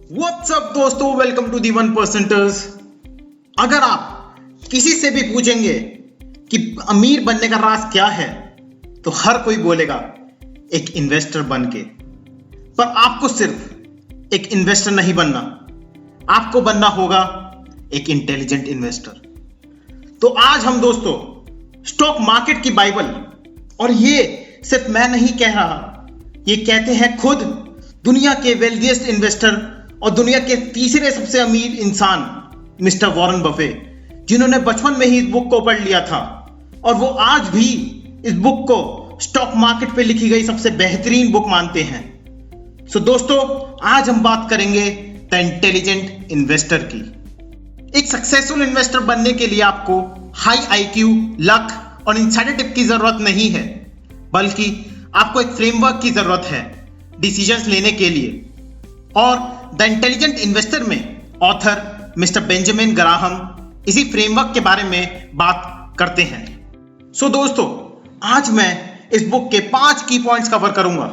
What's up दोस्तों, welcome to the one परसेंटर्स। अगर आप किसी से भी पूछेंगे कि अमीर बनने का राज क्या है तो हर कोई बोलेगा एक इन्वेस्टर बन के। पर आपको सिर्फ एक इन्वेस्टर नहीं बनना, आपको बनना होगा एक इंटेलिजेंट इन्वेस्टर। तो आज हम दोस्तों स्टॉक मार्केट की बाइबल, और ये सिर्फ मैं नहीं कह रहा, ये कहते हैं खुद दुनिया के वेल्दिएस्ट इन्वेस्टर और दुनिया के तीसरे सबसे अमीर इंसान मिस्टर वॉरेन बफे, जिन्होंने बचपन में ही इस बुक को पढ़ लिया था और वो आज भी इस बुक को स्टॉक मार्केट पे लिखी गई सबसे बेहतरीन बुक मानते हैं। सो दोस्तों, आज हम बात करेंगे द इंटेलिजेंट इन्वेस्टर की। एक सक्सेसफुल इन्वेस्टर बनने के लिए आपको हाई आईक्यू, लक और इनसाइडर टिप की जरूरत नहीं है, बल्कि आपको एक फ्रेमवर्क की जरूरत है डिसीजंस लेने के लिए। और द इंटेलिजेंट इन्वेस्टर में ऑथर मिस्टर बेंजामिन ग्राहम इसी फ्रेमवर्क के बारे में बात करते हैं। सो दोस्तों, आज मैं इस बुक के 5 की पॉइंट्स कवर करूंगा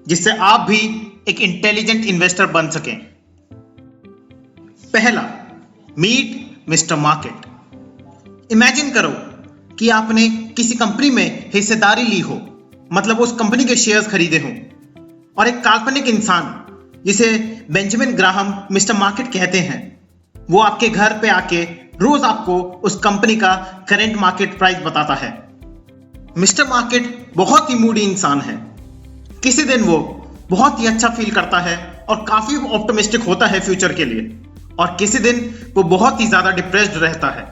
जिससे आप भी एक इंटेलिजेंट इन्वेस्टर बन सकें। पहला, मीट मिस्टर मार्केट। इमेजिन करो कि आपने किसी कंपनी में हिस्सेदारी ली हो, मतलब उस कंपनी के शेयर्स खरीदे हों, और एक काल्पनिक इंसान जिसे बेंजामिन ग्राहम मिस्टर मार्केट कहते हैं, वो आपके घर पे आके रोज आपको उस कंपनी का करंट मार्केट प्राइस बताता है। मिस्टर मार्केट बहुत ही मूडी इंसान है। किसी दिन वो बहुत ही अच्छा फील करता है और काफी ऑप्टिमिस्टिक होता है फ्यूचर के लिए, और किसी दिन वो बहुत ही ज्यादा डिप्रेस्ड रहता है।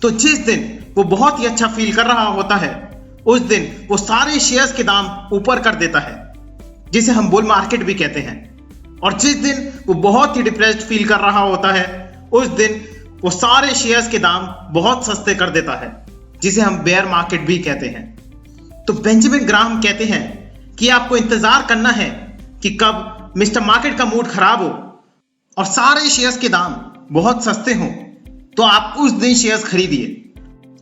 तो जिस दिन वो बहुत ही अच्छा फील कर रहा होता है, उस दिन वो सारे शेयर्स के दाम ऊपर कर देता है, जिसे हम बुल मार्केट भी कहते हैं। और जिस दिन वो बहुत ही डिप्रेस्ड फील कर रहा होता है, उस दिन वो सारे शेयर्स के दाम बहुत सस्ते कर देता है, जिसे हम बेयर मार्केट भी कहते हैं। तो बेंजामिन ग्राहम कहते हैं कि आपको इंतजार करना है कि कब मिस्टर मार्केट का मूड खराब हो और सारे शेयर्स के दाम बहुत सस्ते हों, तो आप उस दिन शेयर्स खरीदिए।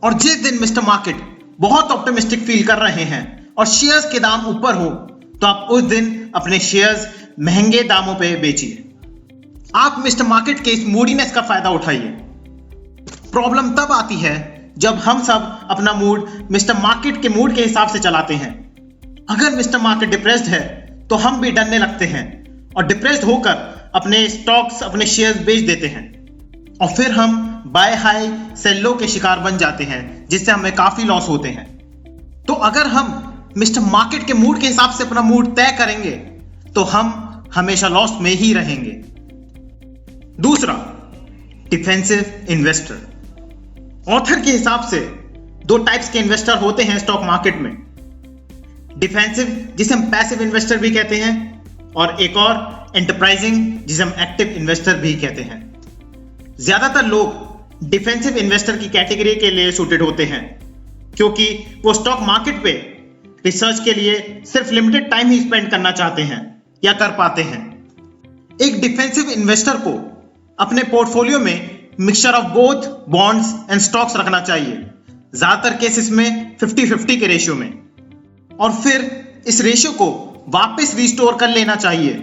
और जिस दिन मिस्टर मार्केट बहुत ऑप्टिमिस्टिक फील कर रहे हैं और शेयर्स के दाम ऊपर हो, तो आप उस दिन अपने शेयर्स महंगे दामों पे बेचिए। आप मिस्टर मार्केट के इस मूडीनेस का फायदा उठाइए। प्रॉब्लम तब आती है जब हम सब अपना मूड मिस्टर मार्केट के मूड के हिसाब से चलाते हैं। अगर मिस्टर मार्केट डिप्रेस्ड है तो हम भी डरने लगते हैं और डिप्रेस्ड होकर अपने स्टॉक्स, अपने शेयर्स बेच देते हैं, और फिर हम बाय हाई सेल लो के शिकार बन जाते हैं, जिससे हमें काफी लॉस होते हैं। तो अगर हम मिस्टर मार्केट के मूड के हिसाब से अपना मूड तय करेंगे तो हम हमेशा लॉस में ही रहेंगे। दूसरा, डिफेंसिव इन्वेस्टर। ऑथर के हिसाब से 2 टाइप्स के इन्वेस्टर होते हैं स्टॉक मार्केट में। डिफेंसिव, जिसे हम पैसिव इन्वेस्टर भी कहते हैं, और एक और एंटरप्राइजिंग, जिसे हम एक्टिव इन्वेस्टर भी कहते हैं। ज्यादातर लोग डिफेंसिव इन्वेस्टर की कैटेगरी के लिए सूटेड होते हैं, क्योंकि वो स्टॉक मार्केट पे रिसर्च के लिए सिर्फ लिमिटेड टाइम ही स्पेंड करना चाहते हैं या कर पाते हैं। एक डिफेंसिव इन्वेस्टर को अपने पोर्टफोलियो में mixture of both bonds and stocks रखना चाहिए, ज्यादातर केसेस में 50-50 के रेशियो में, और फिर इस रेशियो को वापस रिस्टोर कर लेना चाहिए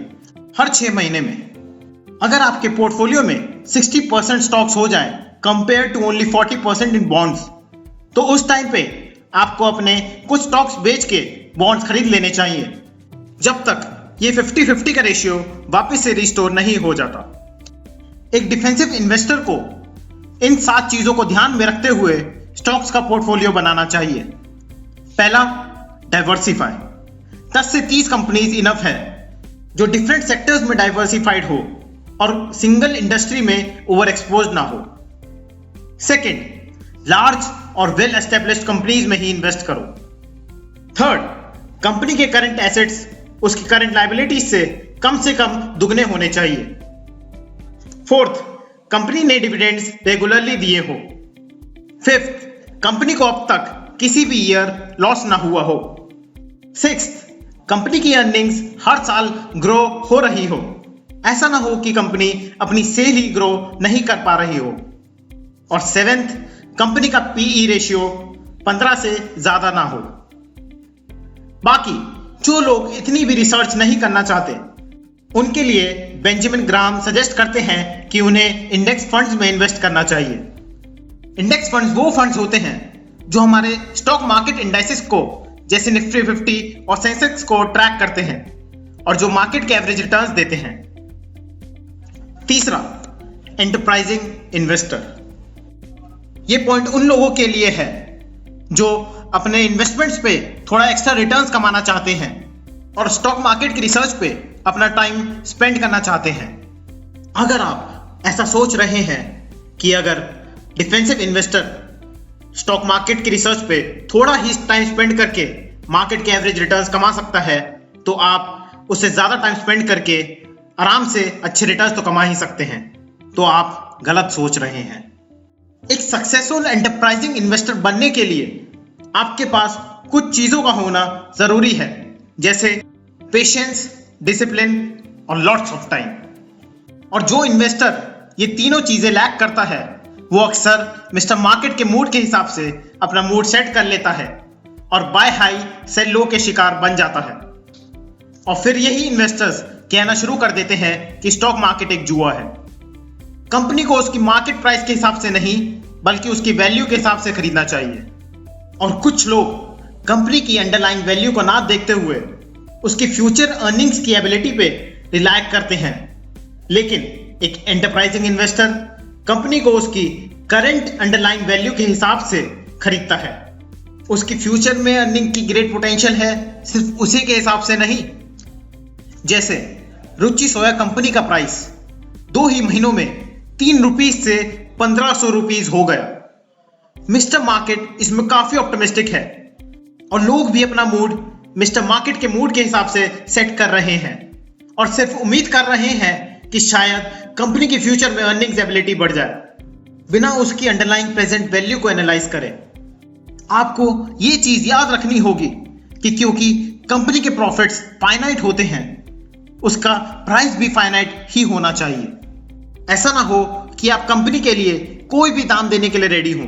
हर 6 महीने में। अगर आपके पोर्टफोलियो में 60% स्टॉक्स हो जाएं compare to only 40% in bonds, तो उस टाइम पे आपको अपने कुछ स्टॉक्स बेच के बॉन्ड्स खरीद लेने चाहिए, जब तक ये 50-50 का रेशियो वापस से रिस्टोर नहीं हो जाता। एक डिफेंसिव इन्वेस्टर को इन 7 चीजों को ध्यान में रखते हुए स्टॉक्स का पोर्टफोलियो बनाना चाहिए। पहला, डाइवर्सिफाई। 10 से 30 कंपनीज इनफ है जो डिफरेंट सेक्टर्स में डाइवर्सिफाइड हो और सिंगल इंडस्ट्री में ओवर एक्सपोज ना हो। सेकेंड, लार्ज और वेल एस्टेब्लिश्ड कंपनीज में ही इन्वेस्ट करो। थर्ड, कंपनी के करंट एसेट्स उसकी करंट लायबिलिटीज से कम दुगने होने चाहिए। फोर्थ, कंपनी ने डिविडेंड्स रेगुलरली दिए हो। फिफ्थ, कंपनी को अब तक किसी भी ईयर लॉस ना हुआ हो। सिक्स्थ, कंपनी की अर्निंग्स हर साल ग्रो हो रही हो, ऐसा ना हो कि कंपनी अपनी सेल ही ग्रो नहीं कर पा रही हो। और सेवेंथ, कंपनी का पीई रेशियो 15 से ज्यादा ना हो। बाकी जो लोग इतनी भी रिसर्च नहीं करना चाहते, उनके लिए बेंजामिन ग्राहम सजेस्ट करते हैं कि उन्हें इंडेक्स फंड्स में इन्वेस्ट करना चाहिए। इंडेक्स फंड्स वो फंड्स होते हैं जो हमारे स्टॉक मार्केट इंडाइसेस को जैसे निफ्टी 50 और सेंसेक्स को ट्रैक करते हैं और जो मार्केट के एवरेज रिटर्न्स देते हैं। तीसरा, एंटरप्राइजिंग इन्वेस्टर। ये पॉइंट उन लोगों के लिए है जो अपने इन्वेस्टमेंट्स पे थोड़ा एक्स्ट्रा रिटर्न्स कमाना चाहते हैं और स्टॉक मार्केट की रिसर्च पे अपना टाइम स्पेंड करना चाहते हैं। अगर आप ऐसा सोच रहे हैं कि अगर डिफेंसिव इन्वेस्टर स्टॉक मार्केट की रिसर्च पे थोड़ा ही टाइम स्पेंड करके मार्केट के एवरेज रिटर्न्स कमा सकता है, तो आप उससे ज्यादा टाइम स्पेंड करके आराम से अच्छे रिटर्न्स तो कमा ही सकते हैं। तो आप गलत सोच रहे हैं। एक सक्सेसफुल एंटरप्राइजिंग इन्वेस्टर बनने के लिए आपके पास कुछ चीजों का होना जरूरी है, जैसे पेशेंस, डिसिप्लिन और लॉट्स ऑफ टाइम। और जो इन्वेस्टर ये तीनों चीजें लैक करता है वो अक्सर मिस्टर मार्केट के मूड के हिसाब से अपना मूड सेट कर लेता है और बाय हाई सेल लो के शिकार बन जाता है। और फिर यही इन्वेस्टर्स कहना शुरू कर देते हैं कि स्टॉक मार्केट एक जुआ है। कंपनी को उसकी मार्केट प्राइस के हिसाब से नहीं बल्कि उसकी वैल्यू के हिसाब से खरीदना चाहिए। और कुछ लोग कंपनी की अंडरलाइंग वैल्यू को ना देखते हुए उसकी फ्यूचर अर्निंग्स की एबिलिटी पे रिलाय करते हैं। लेकिन एक एंटरप्राइजिंग इन्वेस्टर कंपनी को उसकी करंट अंडरलाइंग वैल्यू के हिसाब से खरीदता है। उसकी फ्यूचर में अर्निंग की ग्रेट पोटेंशियल है, सिर्फ उसी के हिसाब से नहीं। जैसे रुचि सोया कंपनी का प्राइस 2 ही महीनों में 3 रुपीज से 1500 रुपीज हो गया। मिस्टर मार्केट इसमें काफी ऑप्टिमिस्टिक है और लोग भी अपना मूड मिस्टर मार्केट के मूड के हिसाब से सेट कर रहे हैं और सिर्फ उम्मीद कर रहे हैं कि शायद कंपनी की फ्यूचर में अर्निंग्स एबिलिटी बढ़ जाए, बिना उसकी अंडरलाइंग प्रेजेंट वैल्यू को एनालाइज करें। आपको ये चीज याद रखनी होगी कि क्योंकि कंपनी के प्रॉफिट्स फाइनाइट होते हैं, उसका प्राइस भी फाइनाइट ही होना चाहिए। ऐसा ना हो कि आप कंपनी के लिए कोई भी दाम देने के लिए रेडी हो।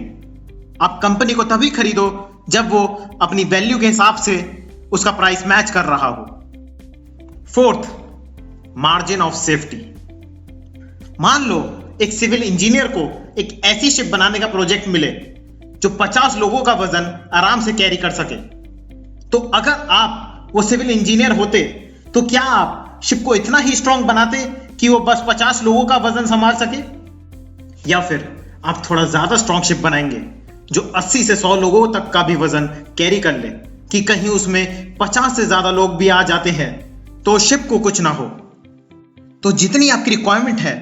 आप कंपनी को तभी खरीदो जब वो अपनी वैल्यू के हिसाब से उसका प्राइस मैच कर रहा हो। Fourth, margin of safety. मान लो एक सिविल इंजीनियर को एक ऐसी शिप बनाने का प्रोजेक्ट मिले जो 50 लोगों का वजन आराम से कैरी कर सके। तो अगर आप वो सिविल इंजीनियर होते तो क्या आप शिप को इतना ही स्ट्रांग बनाते कि वो बस 50 लोगों का वजन संभाल सके, या फिर आप थोड़ा ज्यादा स्ट्रांग शिप बनाएंगे जो 80 से 100 लोगों तक का भी वजन कैरी कर ले कि कहीं उसमें 50 से ज्यादा लोग भी आ जाते हैं तो शिप को कुछ ना हो। तो जितनी आपकी रिक्वायरमेंट है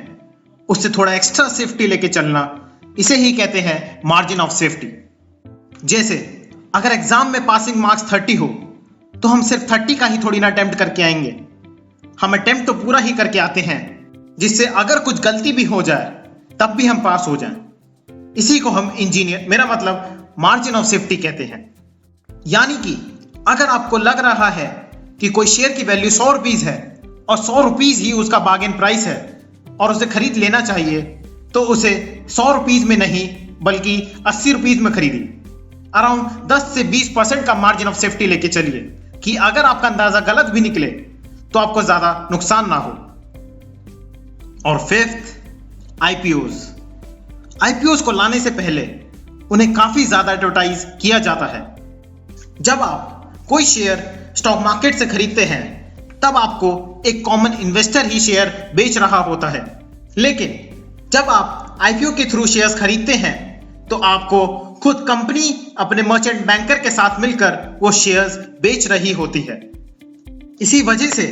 उससे थोड़ा एक्स्ट्रा सेफ्टी लेके चलना, इसे ही कहते हैं मार्जिन ऑफ सेफ्टी। जैसे अगर एग्जाम में पासिंग मार्क्स 30 हो तो हम सिर्फ 30 का ही थोड़ी ना अटेम्प्ट करके आएंगे, हम अटेम्प्ट तो पूरा ही करके आते हैं जिससे अगर कुछ गलती भी हो जाए तब भी हम पास हो जाएं। इसी को हम इंजीनियर, मेरा मतलब मार्जिन ऑफ सेफ्टी कहते हैं। यानी कि अगर आपको लग रहा है कि कोई शेयर की वैल्यू 100 रुपीज है और 100 रुपीज ही उसका बार्गेन प्राइस है और उसे खरीद लेना चाहिए, तो उसे 100 रुपीज में नहीं बल्कि 80 रुपीज में खरीदिए। अराउंड 10 से 20% का मार्जिन ऑफ सेफ्टी लेके चलिए कि अगर आपका अंदाजा गलत भी निकले तो आपको ज्यादा नुकसान ना हो। और फिफ्थ, आईपीओज को लाने से पहले उन्हें काफी ज्यादा एडवर्टाइज किया जाता है। जब आप कोई शेयर स्टॉक मार्केट से खरीदते हैं तब आपको एक कॉमन इन्वेस्टर ही शेयर बेच रहा होता है, लेकिन जब आप आईपीओ के थ्रू शेयर्स खरीदते हैं तो आपको खुद कंपनी अपने मर्चेंट बैंकर के साथ मिलकर वो शेयर्स बेच रही होती है। इसी वजह से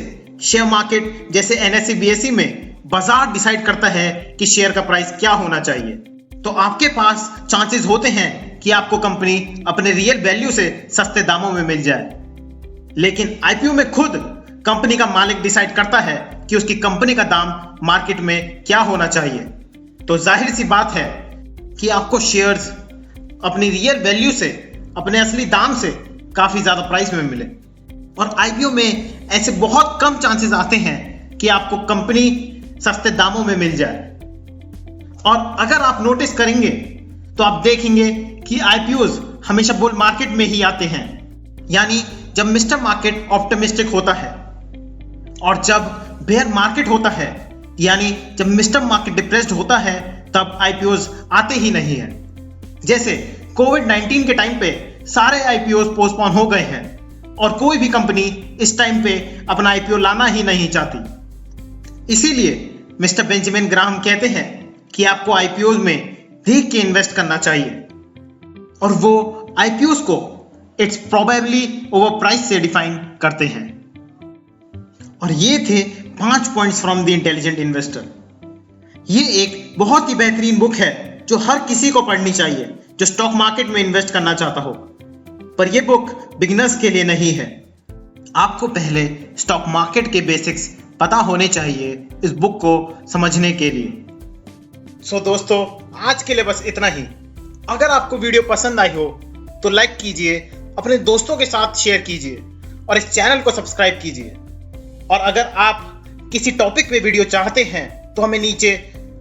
शेयर मार्केट जैसे एनएसई बीएसई में बाजार डिसाइड करता है कि शेयर का प्राइस क्या होना चाहिए। तो आपके पास चांसेस होते हैं कि आपको कंपनी अपने रियल वैल्यू से सस्ते दामों में मिल जाए, लेकिन आईपीओ में खुद कंपनी का मालिक डिसाइड करता है कि उसकी कंपनी का दाम मार्केट में क्या होना चाहिए। तो जाहिर सी बात है कि आपको शेयर्स अपनी रियल वैल्यू से, अपने असली दाम से काफी ज्यादा प्राइस में मिले। और आईपीओ में ऐसे बहुत कम चांसेस आते हैं कि आपको कंपनी सस्ते दामों में मिल जाए। और अगर आप नोटिस करेंगे तो आप देखेंगे कि आईपीओज हमेशा बुल मार्केट में ही आते हैं, यानी जब मिस्टर मार्केट ऑप्टिमिस्टिक होता है। और जब बेयर मार्केट होता है, यानी जब मिस्टर मार्केट डिप्रेस्ड होता है, तब आईपीओज आते ही नहीं है। जैसे कोविड-19 के टाइम पे सारे आईपीओज पोस्टपोन हो गए हैं और कोई भी कंपनी इस टाइम पे अपना आईपीओ लाना ही नहीं चाहती। इसीलिए मिस्टर बेंजामिन ग्राहम कहते हैं कि आपको आईपीओज में देख के इन्वेस्ट करना चाहिए, और वो आईपीओज को इट्स प्रोबेबली ओवर प्राइस से डिफाइन करते हैं। और ये थे 5 points from the intelligent investor. ये एक बहुत ही बेहतरीन बुक है जो हर किसी को पढ़नी चाहिए जो स्टॉक मार्केट में इन्वेस्ट करना चाहता हो। पर यह बुक बिगिनर्स के लिए नहीं है। आपको पहले स्टॉक मार्केट के बेसिक्स पता होने चाहिए इस बुक को समझने के लिए। सो दोस्तों, आज के लिए बस इतना ही। अगर आपको वीडियो पसंद आई हो तो लाइक कीजिए, अपने दोस्तों के साथ शेयर कीजिए और इस चैनल को सब्सक्राइब कीजिए। और अगर आप किसी टॉपिक पे वीडियो चाहते हैं तो हमें नीचे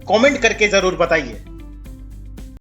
कमेंट करके जरूर बताइए।